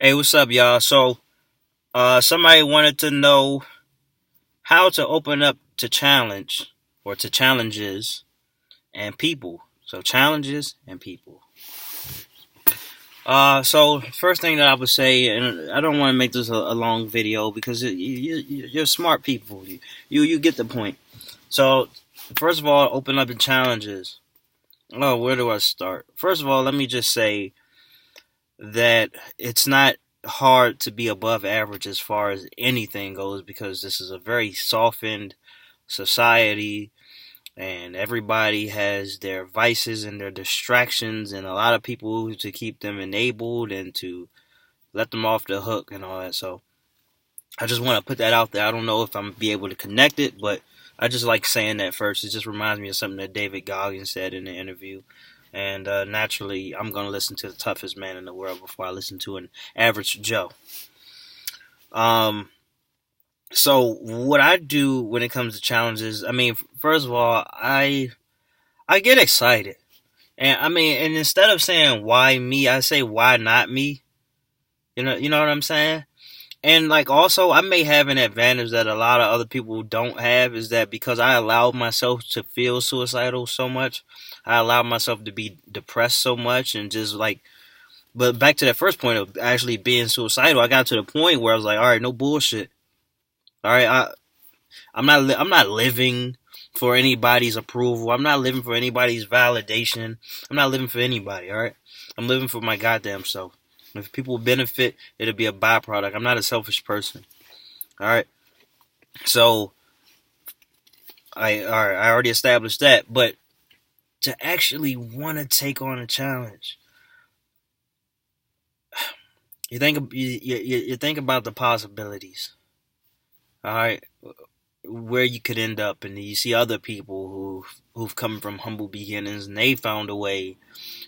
Hey, what's up, y'all? Somebody wanted to know how to open up to challenge or to challenges and people. So, challenges and people. First thing that I would say, and I don't want to make this a long video because you're smart people. You get the point. So, first of all, open up to challenges. Oh, where do I start? First of all, let me just say that it's not hard to be above average as far as anything goes because this is a very softened society and everybody has their vices and their distractions and a lot of people to keep them enabled and to let them off the hook and all that. So I just want to put that out there. I don't know if I'm gonna be able to connect it, but I just like saying that first. It just reminds me of something that David Goggins said in the interview. And naturally, I'm going to listen to the toughest man in the world before I listen to an average Joe. Um, so what I do when it comes to challenges, I mean, first of all, I get excited, and I mean, and instead of saying why me, I say why not me. You know what I'm saying? And like also, I may have an advantage that a lot of other people don't have is that because I allowed myself to feel suicidal so much, I allowed myself to be depressed so much, and just like, but back to that first point of actually being suicidal, I got to the point where I was like, all right, no bullshit. All right, I'm not living for anybody's approval. I'm not living for anybody's validation. I'm not living for anybody. All right, I'm living for my goddamn self. If people benefit, it'll be a byproduct. I'm not a selfish person. All right. So I already established that, but to actually want to take on a challenge, you think about the possibilities. All right, where you could end up, and you see other people who've come from humble beginnings, and they found a way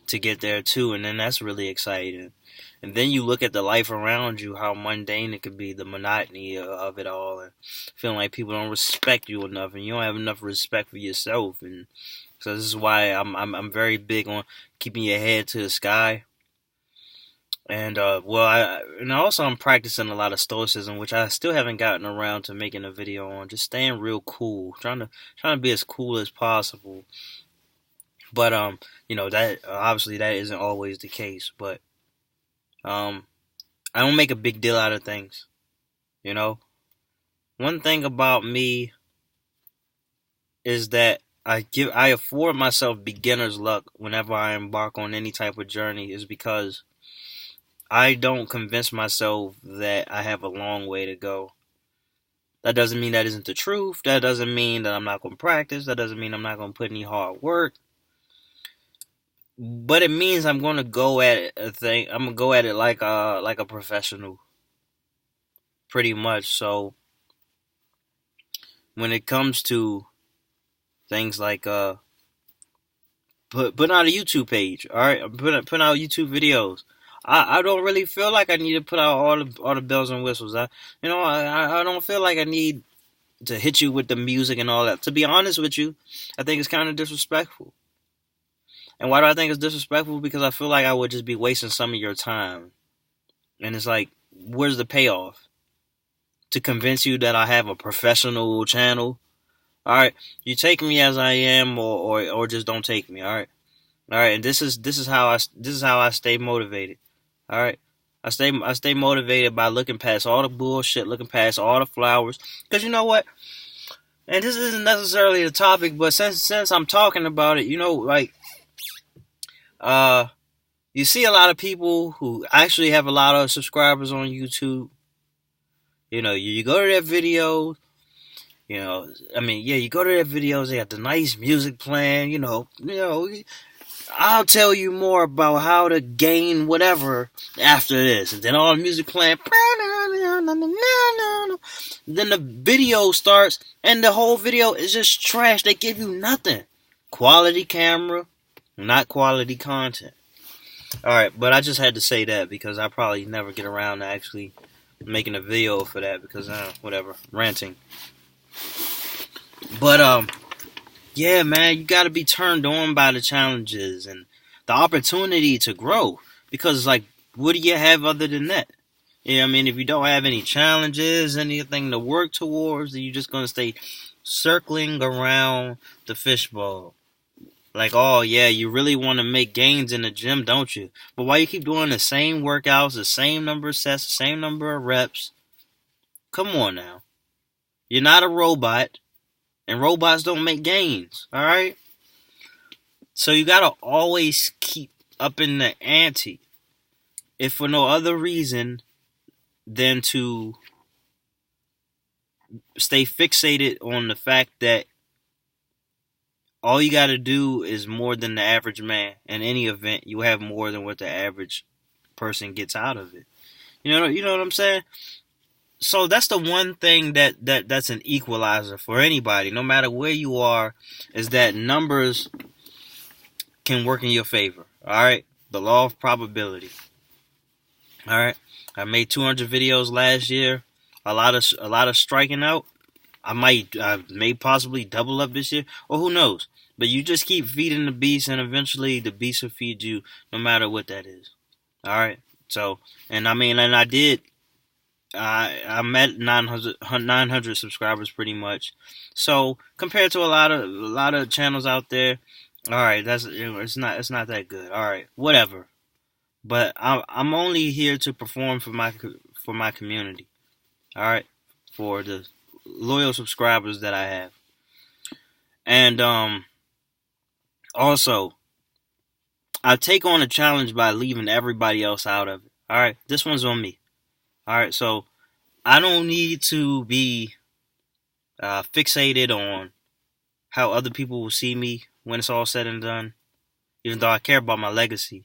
to get there too, and then that's really exciting. And then you look at the life around you, how mundane it could be, the monotony of it all, and feeling like people don't respect you enough, and you don't have enough respect for yourself. And so this is why I'm very big on keeping your head to the sky. And also I'm practicing a lot of stoicism, which I still haven't gotten around to making a video on. Just staying real cool, trying to be as cool as possible. But that obviously that isn't always the case. But um, I don't make a big deal out of things. You know, one thing about me is that I afford myself beginner's luck whenever I embark on any type of journey, is because I don't convince myself that I have a long way to go. That doesn't mean that isn't the truth. That doesn't mean that I'm not going to practice. That doesn't mean I'm not going to put any hard work. But it means I'm going to go at it I'm going to go at it like a professional, pretty much. So when it comes to things like putting out a YouTube page, all right, putting out YouTube videos. I don't really feel like I need to put out all the bells and whistles. I don't feel like I need to hit you with the music and all that. To be honest with you, I think it's kind of disrespectful. And why do I think it's disrespectful? Because I feel like I would just be wasting some of your time. And it's like, where's the payoff? To convince you that I have a professional channel? All right, you take me as I am, or just don't take me. All right. And this is how I stay motivated. All right, I stay motivated by looking past all the bullshit, looking past all the flowers. Because you know what? And this isn't necessarily the topic, but since I'm talking about it, like uh, you see a lot of people who actually have a lot of subscribers on YouTube. You go to their videos. You go to their videos. They got the nice music playing. I'll tell you more about how to gain whatever after this. And then all the music playing. Then the video starts, and the whole video is just trash. They give you nothing. Quality camera, not quality content. Alright, but I just had to say that because I probably never get around to actually making a video for that because, whatever, ranting. But, yeah, man, you gotta be turned on by the challenges and the opportunity to grow. Because, like, what do you have other than that? Yeah, I mean, if you don't have any challenges, anything to work towards, then you're just gonna stay circling around the fishbowl. Like, oh yeah, you really want to make gains in the gym, don't you? But why you keep doing the same workouts, the same number of sets, the same number of reps? Come on now. You're not a robot, and robots don't make gains, alright? So you gotta always keep up in the ante, if for no other reason than to stay fixated on the fact that all you gotta do is more than the average man. In any event, you have more than what the average person gets out of it. You know what I'm saying? So that's the one thing that's an equalizer for anybody, no matter where you are, is that numbers can work in your favor. All right, the law of probability. All right, I made 200 videos last year. A lot of striking out. I may possibly double up this year, or who knows. But you just keep feeding the beast, and eventually the beast will feed you, no matter what that is. All right. So, and I mean, and I did. I'm at 900 subscribers pretty much. So compared to a lot of channels out there, all right, that's it's not that good. All right, whatever. But I'm only here to perform for my community. All right, for the loyal subscribers that I have, and also I take on a challenge by leaving everybody else out of it. All right, this one's on me. All right, so I don't need to be fixated on how other people will see me when it's all said and done, even though I care about my legacy.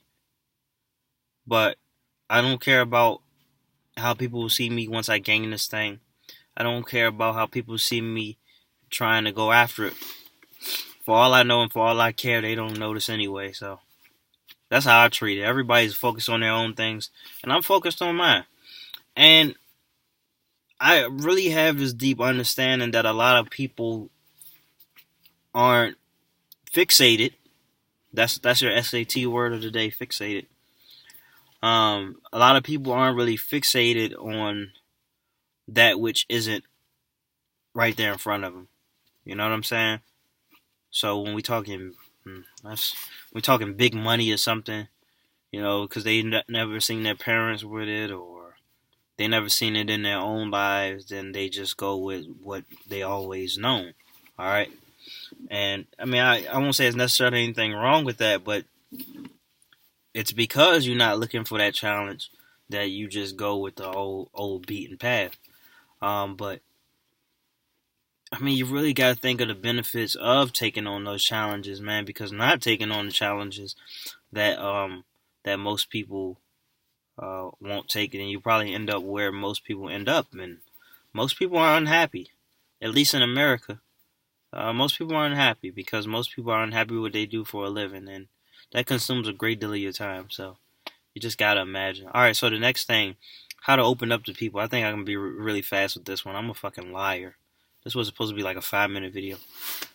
But I don't care about how people will see me once I gain this thing. I don't care about how people see me trying to go after it. For all I know and for all I care, they don't notice anyway. So that's how I treat it. Everybody's focused on their own things, and I'm focused on mine. And I really have this deep understanding that a lot of people aren't fixated. That's your SAT word of the day, fixated. A lot of people aren't really fixated on that which isn't right there in front of them. You know what I'm saying? So when we talking big money or something, you know, because they never seen their parents with it, or they never seen it in their own lives, then they just go with what they always known. All right. And I mean, I won't say it's necessarily anything wrong with that, but it's because you're not looking for that challenge that you just go with the old beaten path. But I mean, you really got to think of the benefits of taking on those challenges, man. Because not taking on the challenges that that most people won't take it, and you probably end up where most people end up, and most people are unhappy. At least in America, most people are unhappy because most people are unhappy with what they do for a living, and that consumes a great deal of your time. So you just gotta imagine. All right, so the next thing, how to open up to people. I think I'm gonna be really fast with this one. I'm a fucking liar. This was supposed to be like a 5-minute video.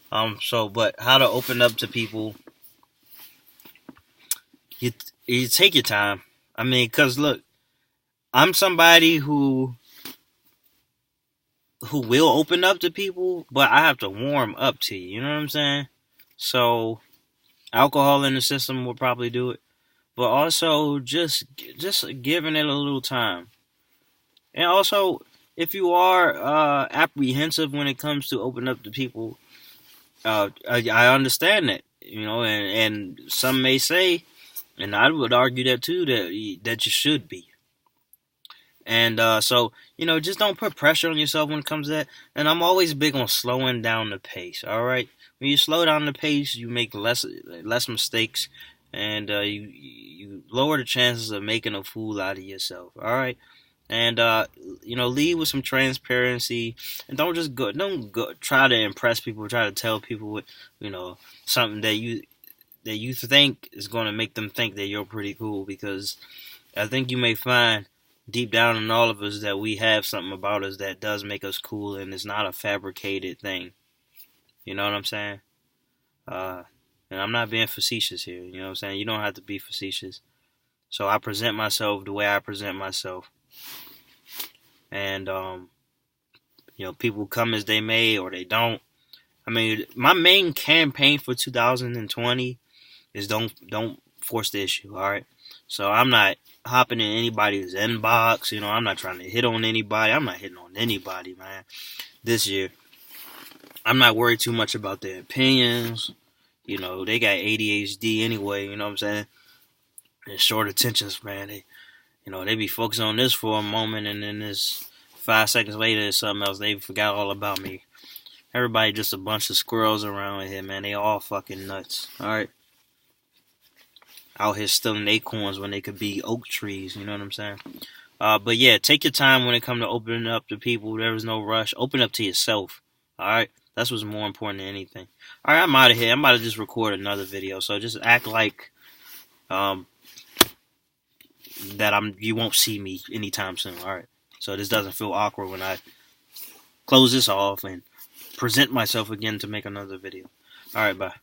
But how to open up to people? You take your time. I mean, cause look, I'm somebody who will open up to people, but I have to warm up to you. You know what I'm saying? So alcohol in the system will probably do it, but also just giving it a little time. And also, if you are apprehensive when it comes to open up to people, I understand that, you know, and some may say, and I would argue that too, that you should be. And so, you know, just don't put pressure on yourself when it comes to that. And I'm always big on slowing down the pace. All right, when you slow down the pace, you make less mistakes, and you lower the chances of making a fool out of yourself. All right. And you know, lead with some transparency, and don't go try to impress people, try to tell people what, you know, something that you think is going to make them think that you're pretty cool, because I think you may find deep down in all of us that we have something about us that does make us cool, and it's not a fabricated thing. You know what I'm saying? And I'm not being facetious here. You know what I'm saying? You don't have to be facetious. So I present myself the way I present myself. and people come as they may or they don't. I mean, my main campaign for 2020 is don't force the issue. All right, so I'm not hopping in anybody's inbox. I'm not trying to hit on anybody. I'm not hitting on anybody, man. This year, I'm not worried too much about their opinions. They got ADHD anyway. You know what I'm saying? And short attention span. They be focused on this for a moment, and then this 5 seconds later, it's something else. They forgot all about me. Everybody just a bunch of squirrels around here, man. They all fucking nuts. All right, out here stealing acorns when they could be oak trees. You know what I'm saying? But yeah, take your time when it comes to opening up to people. There is no rush. Open up to yourself. All right, that's what's more important than anything. All right, I'm out of here. I'm about to just record another video. So just act like that you won't see me anytime soon. All right, so this doesn't feel awkward when I close this off and present myself again to make another video. All right, bye.